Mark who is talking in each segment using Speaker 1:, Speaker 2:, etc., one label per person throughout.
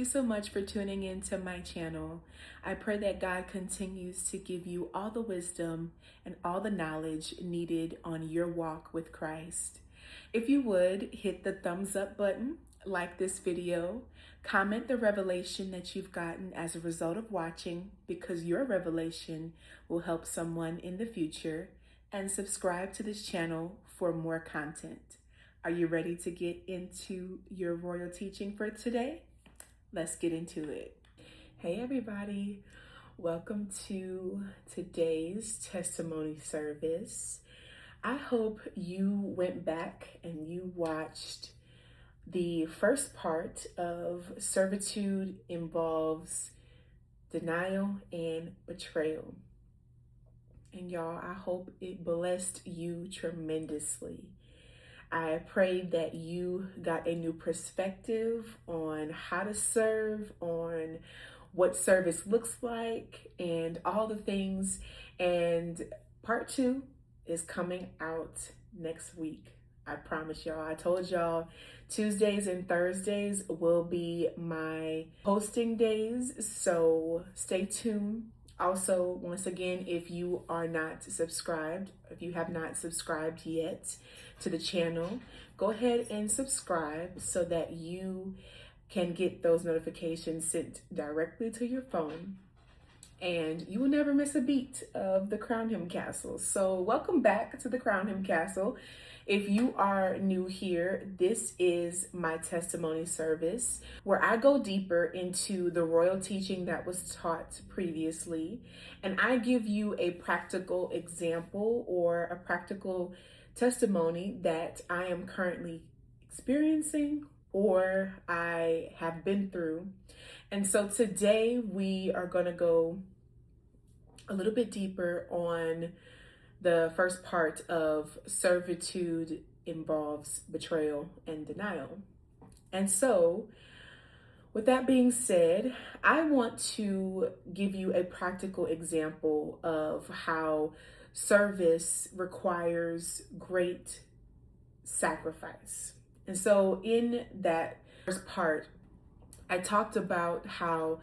Speaker 1: you so much for tuning in to my channel. I pray that God continues to give you all the wisdom and all the knowledge needed on your walk with Christ. If you would, hit the thumbs up button, like this video, comment the revelation that you've gotten as a result of watching, because your revelation will help someone in the future, and subscribe to this channel for more content. Are you ready to get into your royal teaching for today? Let's get into it. Hey everybody, welcome to today's testimony service. I hope you went back and you watched the first part of Servitude Involves Denial and Betrayal. And y'all, I hope it blessed you tremendously. I pray that you got a new perspective on how to serve, on what service looks like, and all the things. And part 2 is coming out next week. I promise y'all. I told y'all Tuesdays and Thursdays will be my posting days, so stay tuned. Also, once again, if you are not subscribed, if you have not subscribed yet to the channel, go ahead and subscribe so that you can get those notifications sent directly to your phone, and you will never miss a beat of the Crown Him Castle. So welcome back to the Crown Him Castle. If you are new here, this is my testimony service where I go deeper into the royal teaching that was taught previously, and I give you a practical example or a practical testimony that I am currently experiencing or I have been through. And so today we are going to go a little bit deeper on the first part of Servitude Involves Betrayal and Denial. And so, with that being said, I want to give you a practical example of how service requires great sacrifice. And so in that first part, I talked about how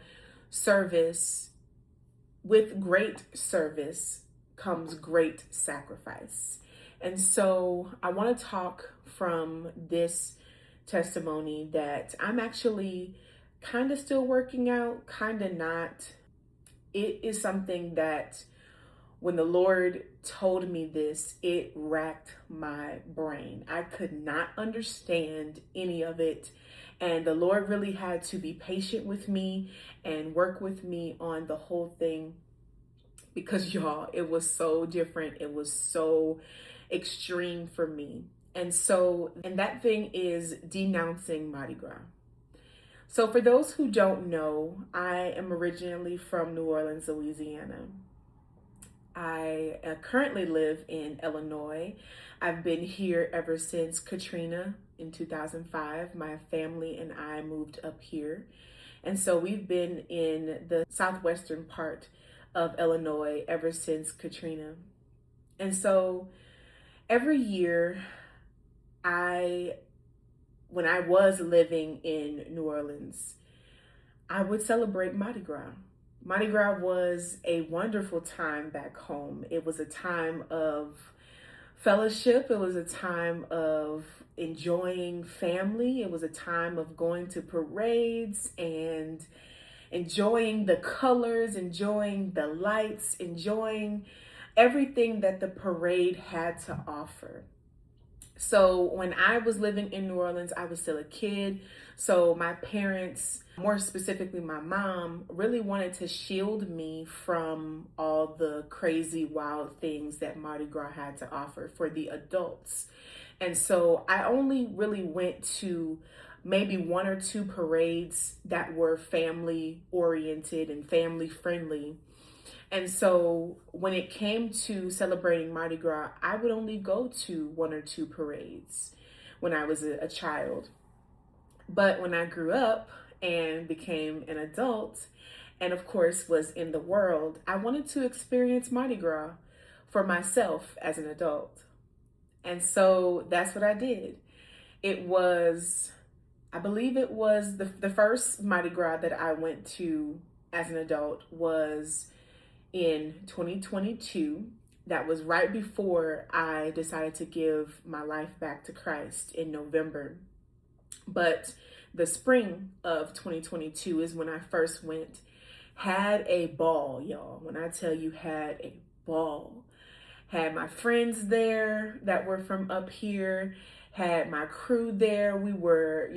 Speaker 1: with great service comes great sacrifice. And so I want to talk from this testimony that I'm actually kind of still working out, kind of not. It is something that when the Lord told me this, it racked my brain. I could not understand any of it. And the Lord really had to be patient with me and work with me on the whole thing, because y'all, it was so different. It was so extreme for me. And that thing is denouncing Mardi Gras. So for those who don't know, I am originally from New Orleans, Louisiana. I currently live in Illinois. I've been here ever since Katrina in 2005. My family and I moved up here. And so we've been in the southwestern part of Illinois ever since Katrina. And so every year, when I was living in New Orleans, I would celebrate Mardi Gras. Mardi Gras was a wonderful time back home. It was a time of fellowship. It was a time of enjoying family. It was a time of going to parades and enjoying the colors, enjoying the lights, enjoying everything that the parade had to offer. So when I was living in New Orleans, I was still a kid. So my parents, more specifically my mom, really wanted to shield me from all the crazy, wild things that Mardi Gras had to offer for the adults. And so I only really went to maybe 1 or 2 parades that were family oriented and family friendly. And so when it came to celebrating Mardi Gras, I would only go to 1 or 2 parades when I was a child. But when I grew up and became an adult, and of course was in the world, I wanted to experience Mardi Gras for myself as an adult. And so that's what I did. It was I believe it was the first Mardi Gras that I went to as an adult was in 2022. That was right before I decided to give my life back to Christ in November. But the spring of 2022 is when I first went. Had a ball, y'all. When I tell you, had a ball. Had my friends there that were from up here, had my crew there. We were,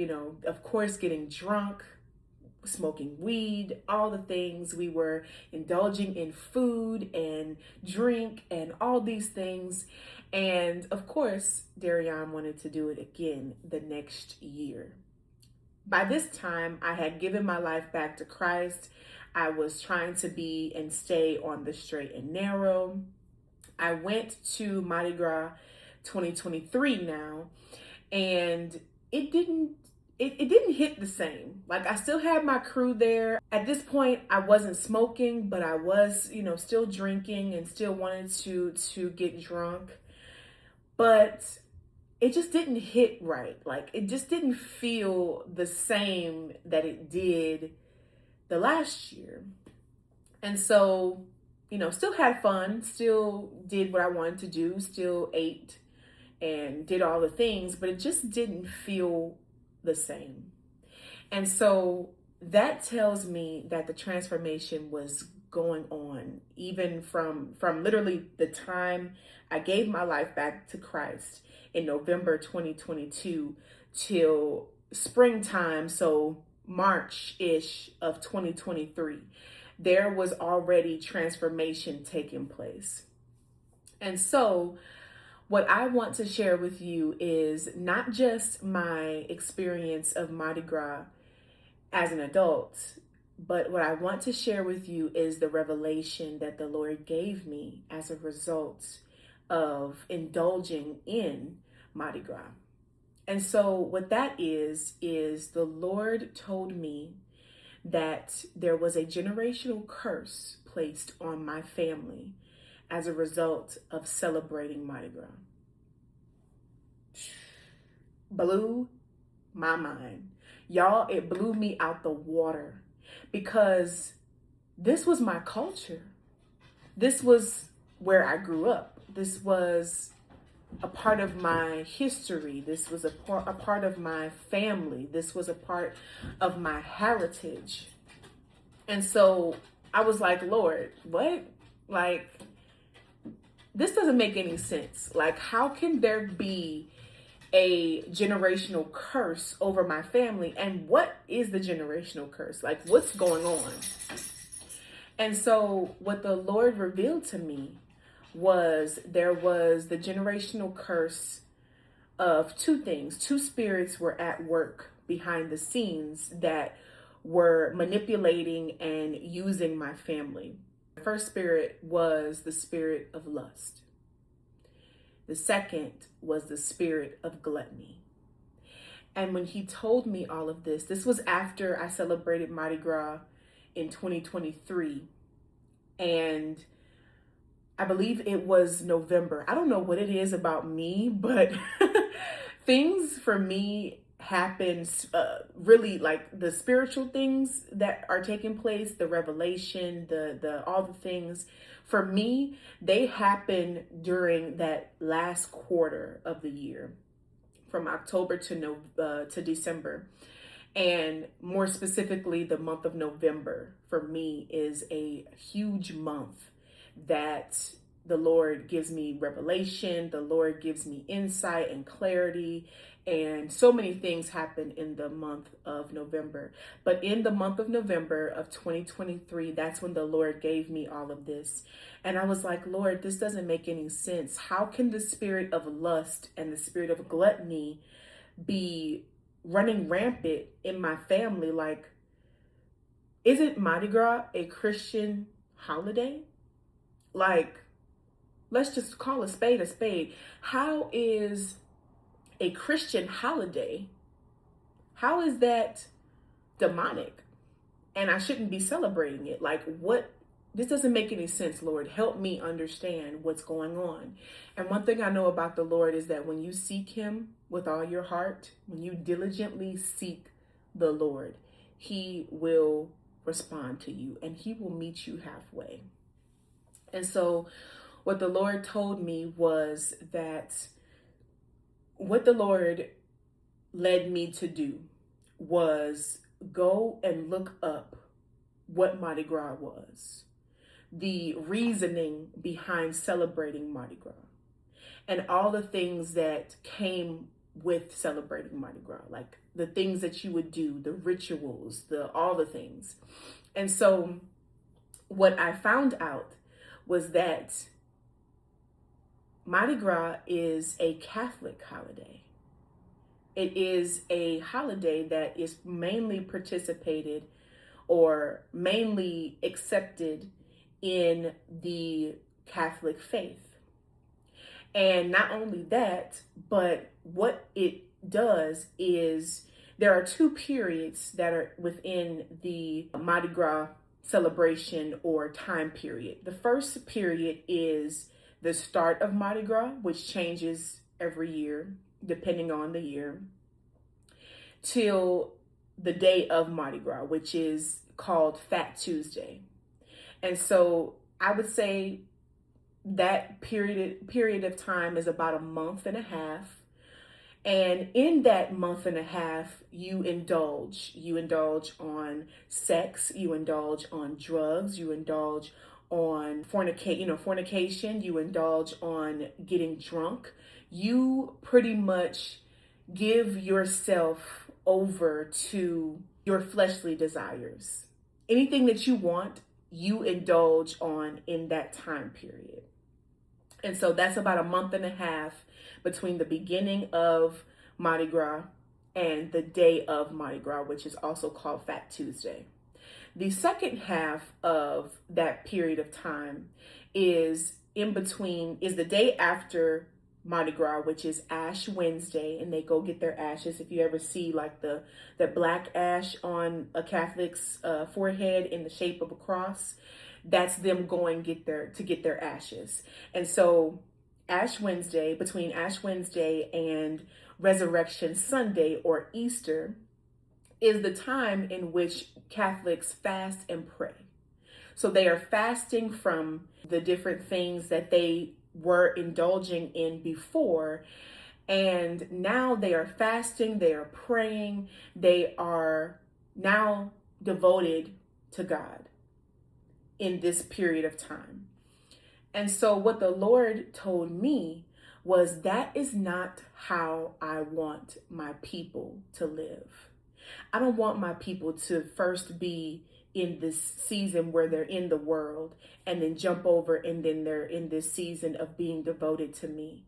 Speaker 1: of course, getting drunk, smoking weed, all the things. We were indulging in food and drink and all these things. And of course, Darian wanted to do it again the next year. By this time, I had given my life back to Christ. I was trying to be and stay on the straight and narrow. I went to Mardi Gras 2023 now, and it didn't hit the same. Like, I still had my crew there. At this point, I wasn't smoking, but I was, still drinking and still wanted to get drunk. But it just didn't hit right. Like, it just didn't feel the same that it did the last year. And so, still had fun, still did what I wanted to do, still ate and did all the things, but it just didn't feel the same. And so that tells me that the transformation was going on, even from literally the time I gave my life back to Christ in November 2022 till springtime, so March-ish of 2023. There was already transformation taking place. And so what I want to share with you is not just my experience of Mardi Gras as an adult, but what I want to share with you is the revelation that the Lord gave me as a result of indulging in Mardi Gras. And so what that is the Lord told me that there was a generational curse placed on my family as a result of celebrating Mardi Gras. Blew my mind. Y'all, it blew me out the water because this was my culture. This was where I grew up. This was a part of my history. This was a part of my family. This was a part of my heritage. And so I was like, Lord, what? Like, this doesn't make any sense. Like, how can there be a generational curse over my family? And what is the generational curse? Like, what's going on? And so what the Lord revealed to me was there was the generational curse of two things. Two spirits were at work behind the scenes that were manipulating and using my family. The first spirit was the spirit of lust. The second was the spirit of gluttony. And when he told me all of this, this was after I celebrated Mardi Gras in 2023. And I believe it was November. I don't know what it is about me, but things for me happen really, like the spiritual things that are taking place, the revelation, the all the things. For me, they happen during that last quarter of the year, from October to December. And more specifically, the month of November for me is a huge month that the Lord gives me revelation, the Lord gives me insight and clarity, and so many things happen in the month of November. But in the month of November of 2023, that's when the Lord gave me all of this. And I was like, Lord, this doesn't make any sense. How can the spirit of lust and the spirit of gluttony be running rampant in my family? Like, isn't Mardi Gras a Christian holiday? Like, let's just call a spade a spade. How is a Christian holiday, how is that demonic? And I shouldn't be celebrating it. Like, what this doesn't make any sense, Lord. Help me understand what's going on. And one thing I know about the Lord is that when you seek him with all your heart, when you diligently seek the Lord, he will respond to you and he will meet you halfway. And so what the Lord told me was that what the Lord led me to do was go and look up what Mardi Gras was, the reasoning behind celebrating Mardi Gras, and all the things that came with celebrating Mardi Gras, like the things that you would do, the rituals, all the things. And so what I found out was that Mardi Gras is a Catholic holiday. It is a holiday that is mainly participated or mainly accepted in the Catholic faith. And not only that, but what it does is there are two periods that are within the Mardi Gras celebration or time period. The first period is the start of Mardi Gras, which changes every year, depending on the year, till the day of Mardi Gras, which is called Fat Tuesday. And so I would say that period of time is about a month and a half. And in that month and a half, you indulge on sex, you indulge on drugs, you indulge on fornication, you indulge on getting drunk. You pretty much give yourself over to your fleshly desires. Anything that you want, you indulge on in that time period. And so that's about a month and a half between the beginning of Mardi Gras and the day of Mardi Gras, which is also called Fat Tuesday. The second half of that period of time is the day after Mardi Gras, which is Ash Wednesday, and they go get their ashes. If you ever see like the black ash on a Catholic's forehead in the shape of a cross, that's them going to get their ashes. And so Ash Wednesday, between Ash Wednesday and Resurrection Sunday or Easter, is the time in which Catholics fast and pray. So they are fasting from the different things that they were indulging in before, and now they are fasting, they are praying, they are now devoted to God in this period of time. And so what the Lord told me was that is not how I want my people to live. I don't want my people to first be in this season where they're in the world and then jump over and then they're in this season of being devoted to me.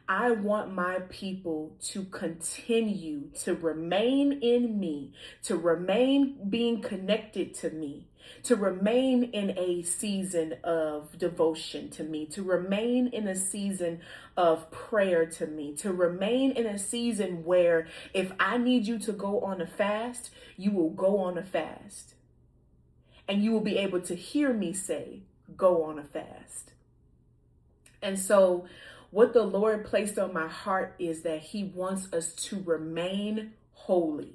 Speaker 1: I want my people to continue to remain in me, to remain being connected to me, to remain in a season of devotion to me, to remain in a season of prayer to me, to remain in a season where if I need you to go on a fast, you will go on a fast. And you will be able to hear me say, go on a fast. And so what the Lord placed on my heart is that he wants us to remain holy,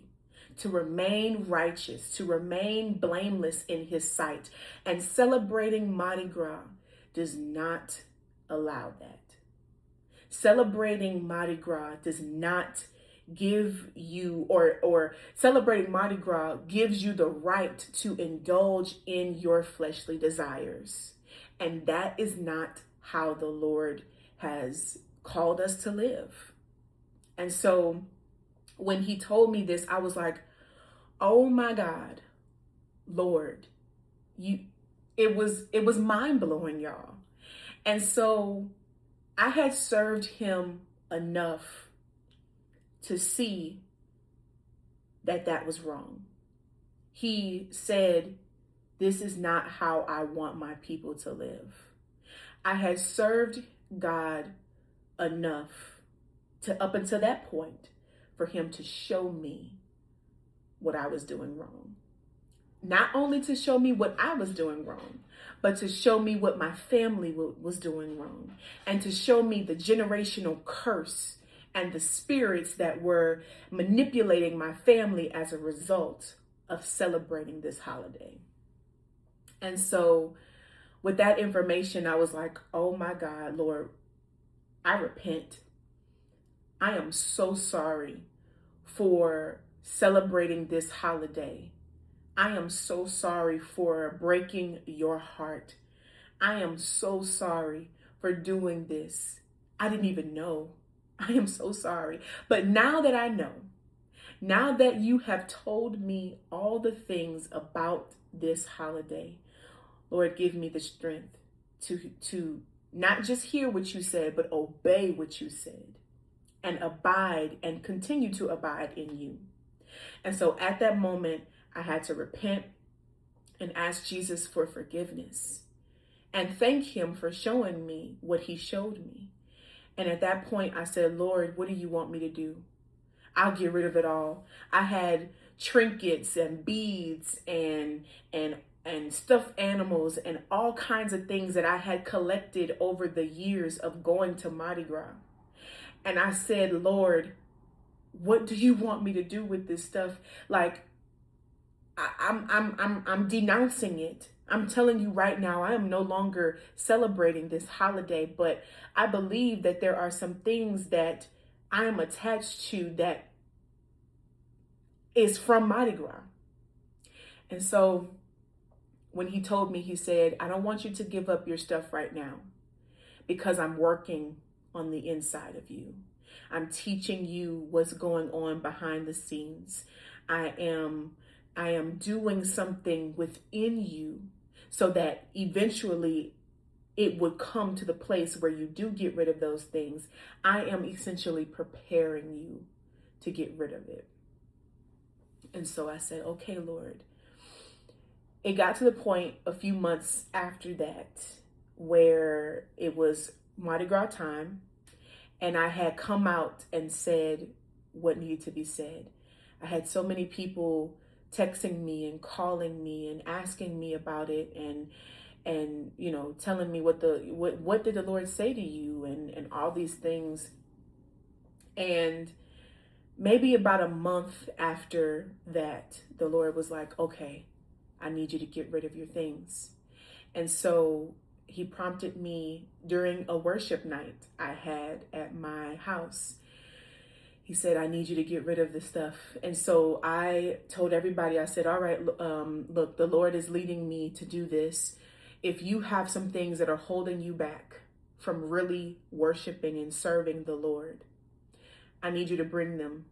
Speaker 1: to remain righteous, to remain blameless in his sight. And celebrating Mardi Gras does not allow that. Celebrating Mardi Gras does not give you, or celebrating Mardi Gras gives you the right to indulge in your fleshly desires. And that is not how the Lord has called us to live. And so when he told me this, I was like, oh my God, Lord, it was mind-blowing, y'all. And so I had served him enough to see that was wrong. He said, this is not how I want my people to live. I had served God enough to, up until that point, for him to show me what I was doing wrong. not only to show me what I was doing wrong, but to show me what my family was doing wrong, and to show me the generational curse and the spirits that were manipulating my family as a result of celebrating this holiday. And so with that information, I was like, oh my God, Lord, I repent. I am so sorry for celebrating this holiday. I am so sorry for breaking your heart. I am so sorry for doing this. I didn't even know. I am so sorry. But now that I know, now that you have told me all the things about this holiday, Lord, give me the strength to not just hear what you said, but obey what you said and abide and continue to abide in you. And so at that moment, I had to repent and ask Jesus for forgiveness and thank him for showing me what he showed me. And at that point, I said, Lord, what do you want me to do? I'll get rid of it all. I had trinkets and beads and stuffed animals and all kinds of things that I had collected over the years of going to Mardi Gras. And I said, Lord, what do you want me to do with this stuff? Like, I'm denouncing it. I'm telling you right now, I am no longer celebrating this holiday, but I believe that there are some things that I am attached to that is from Mardi Gras. And so when he told me, he said, I don't want you to give up your stuff right now because I'm working on the inside of you. I'm teaching you what's going on behind the scenes. I am doing something within you so that eventually it would come to the place where you do get rid of those things. I am essentially preparing you to get rid of it. And so I said, okay, Lord. It got to the point a few months after that where it was Mardi Gras time, and I had come out and said what needed to be said. I had so many people texting me and calling me and asking me about it and you know, telling me what did the Lord say to you and all these things. And maybe about a month after that, the Lord was like, okay, I need you to get rid of your things. And so he prompted me during a worship night I had at my house. He said, I need you to get rid of this stuff. And so I told everybody, I said, all right, look, the Lord is leading me to do this. If you have some things that are holding you back from really worshiping and serving the Lord, I need you to bring them.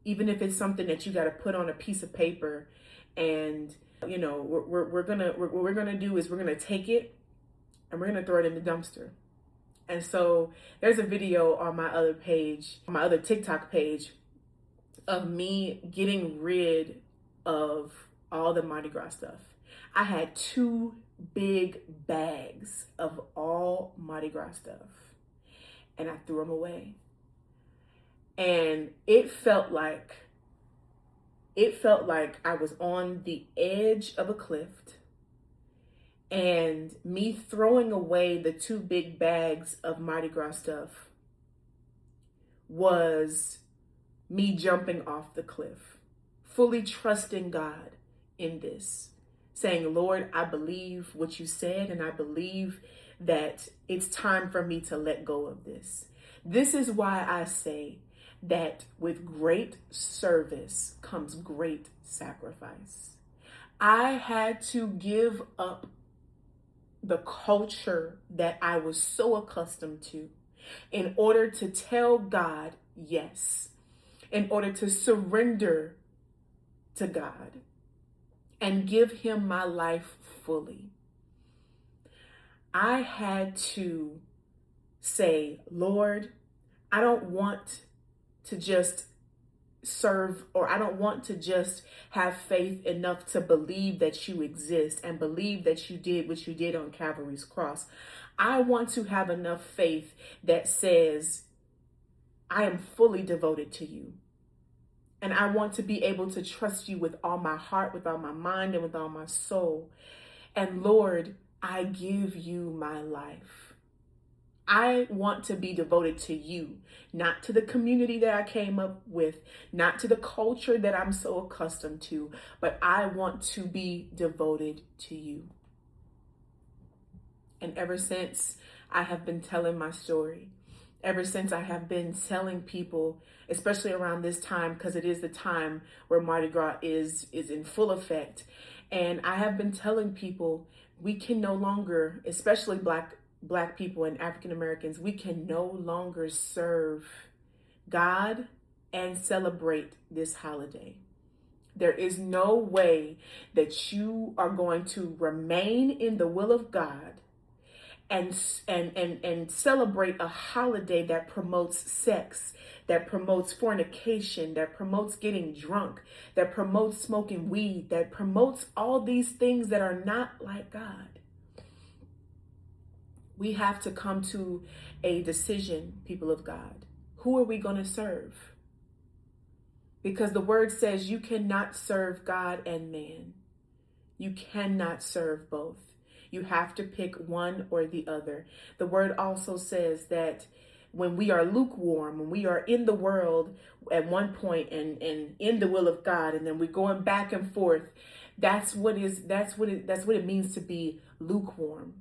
Speaker 1: Even if it's something that you got to put on a piece of paper, and you know, what we're gonna do is we're gonna take it and we're gonna throw it in the dumpster. And so there's a video on my other page, on my other TikTok page, of me getting rid of all the Mardi Gras stuff. I had 2 big bags of all Mardi Gras stuff, and I threw them away. And it felt like I was on the edge of a cliff, and me throwing away the 2 big bags of Mardi Gras stuff was me jumping off the cliff, fully trusting God in this, saying, Lord, I believe what you said, and I believe that it's time for me to let go of this. This is why I say that with great service comes great sacrifice. I had to give up the culture that I was so accustomed to in order to tell God yes, in order to surrender to God and give him my life fully. I had to say, Lord, I don't want to just serve, or I don't want to just have faith enough to believe that you exist and believe that you did what you did on Calvary's cross. I want to have enough faith that says, I am fully devoted to you. And I want to be able to trust you with all my heart, with all my mind, and with all my soul. And Lord, I give you my life. I want to be devoted to you, not to the community that I came up with, not to the culture that I'm so accustomed to, but I want to be devoted to you. And ever since I have been telling my story, ever since I have been telling people, especially around this time, because it is the time where Mardi Gras is in full effect, and I have been telling people we can no longer, especially Black people and African Americans, we can no longer serve God and celebrate this holiday. There is no way that you are going to remain in the will of God and celebrate a holiday that promotes sex, that promotes fornication, that promotes getting drunk, that promotes smoking weed, that promotes all these things that are not like God. We have to come to a decision, people of God. Who are we going to serve? Because the word says you cannot serve God and man. You cannot serve both. You have to pick one or the other. The word also says that when we are lukewarm, when we are in the world at one point and in the will of God, and then we're going back and forth, that's what it means to be lukewarm.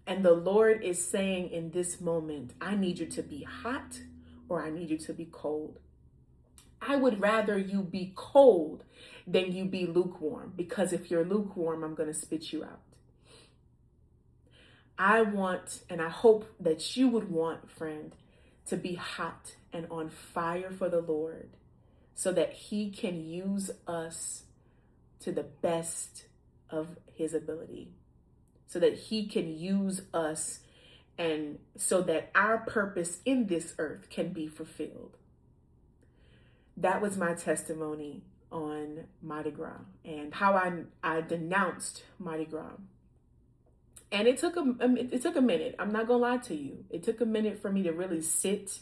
Speaker 1: And the Lord is saying in this moment, I need you to be hot or I need you to be cold. I would rather you be cold than you be lukewarm, because if you're lukewarm, I'm going to spit you out. I want, and I hope that you would want, friend, to be hot and on fire for the Lord so that he can use us to the best of his ability. So that he can use us and so that our purpose in this earth can be fulfilled. That was my testimony on Mardi Gras and how I denounced Mardi Gras. And it took a minute. I'm not gonna lie to you. It took a minute for me to really sit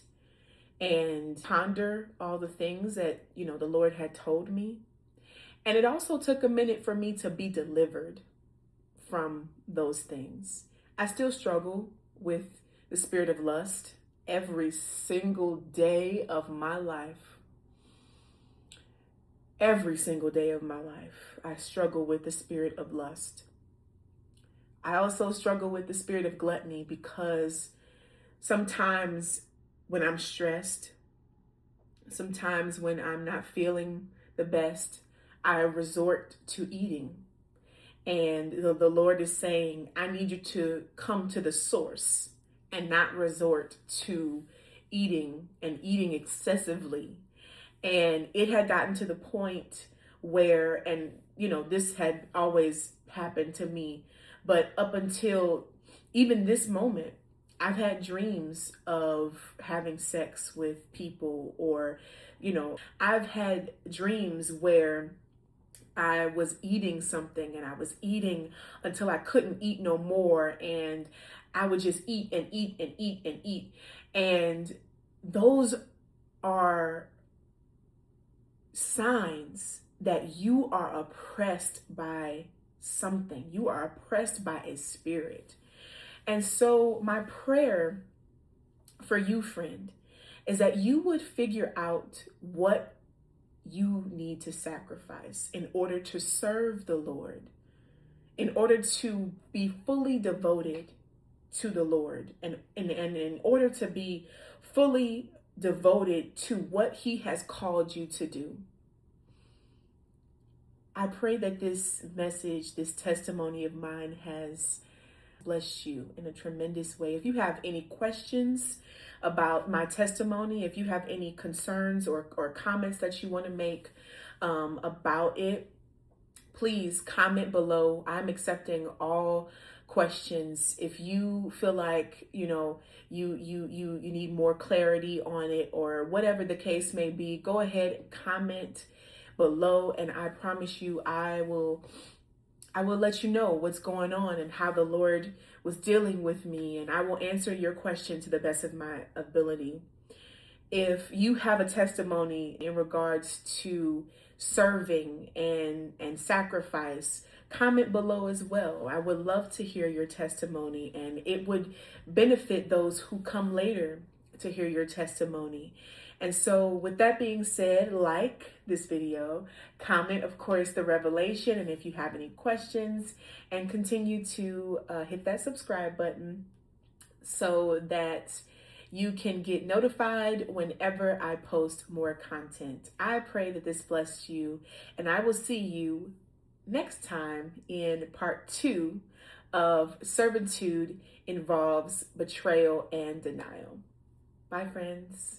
Speaker 1: and ponder all the things that, the Lord had told me. And it also took a minute for me to be delivered from those things. I still struggle with the spirit of lust every single day of my life. Every single day of my life, I struggle with the spirit of lust. I also struggle with the spirit of gluttony because sometimes when I'm stressed, sometimes when I'm not feeling the best, I resort to eating. And the Lord is saying, I need you to come to the source and not resort to eating and eating excessively. And it had gotten to the point where, and this had always happened to me, but up until even this moment, I've had dreams of having sex with people, or, I've had dreams where I was eating something and I was eating until I couldn't eat no more. And I would just eat and eat and eat and eat. And those are signs that you are oppressed by something. You are oppressed by a spirit. And so my prayer for you, friend, is that you would figure out what you need to sacrifice in order to serve the Lord, in order to be fully devoted to the Lord, and in order to be fully devoted to what he has called you to do. I pray that this message, this testimony of mine has blessed you in a tremendous way. If you have any questions about my testimony, if you have any concerns or comments that you want to make about it, please comment below. I'm accepting all questions. If you feel like, you need more clarity on it, or whatever the case may be, go ahead and comment below, and I promise you I will let you know what's going on and how the Lord was dealing with me, and I will answer your question to the best of my ability. If you have a testimony in regards to serving and sacrifice, comment below as well. I would love to hear your testimony, and it would benefit those who come later to hear your testimony. And so with that being said, like this video, comment, of course, the revelation, and if you have any questions, and continue to hit that subscribe button so that you can get notified whenever I post more content. I pray that this blessed you, and I will see you next time in part 2 of Servitude Involves Betrayal and Denial. Bye, friends.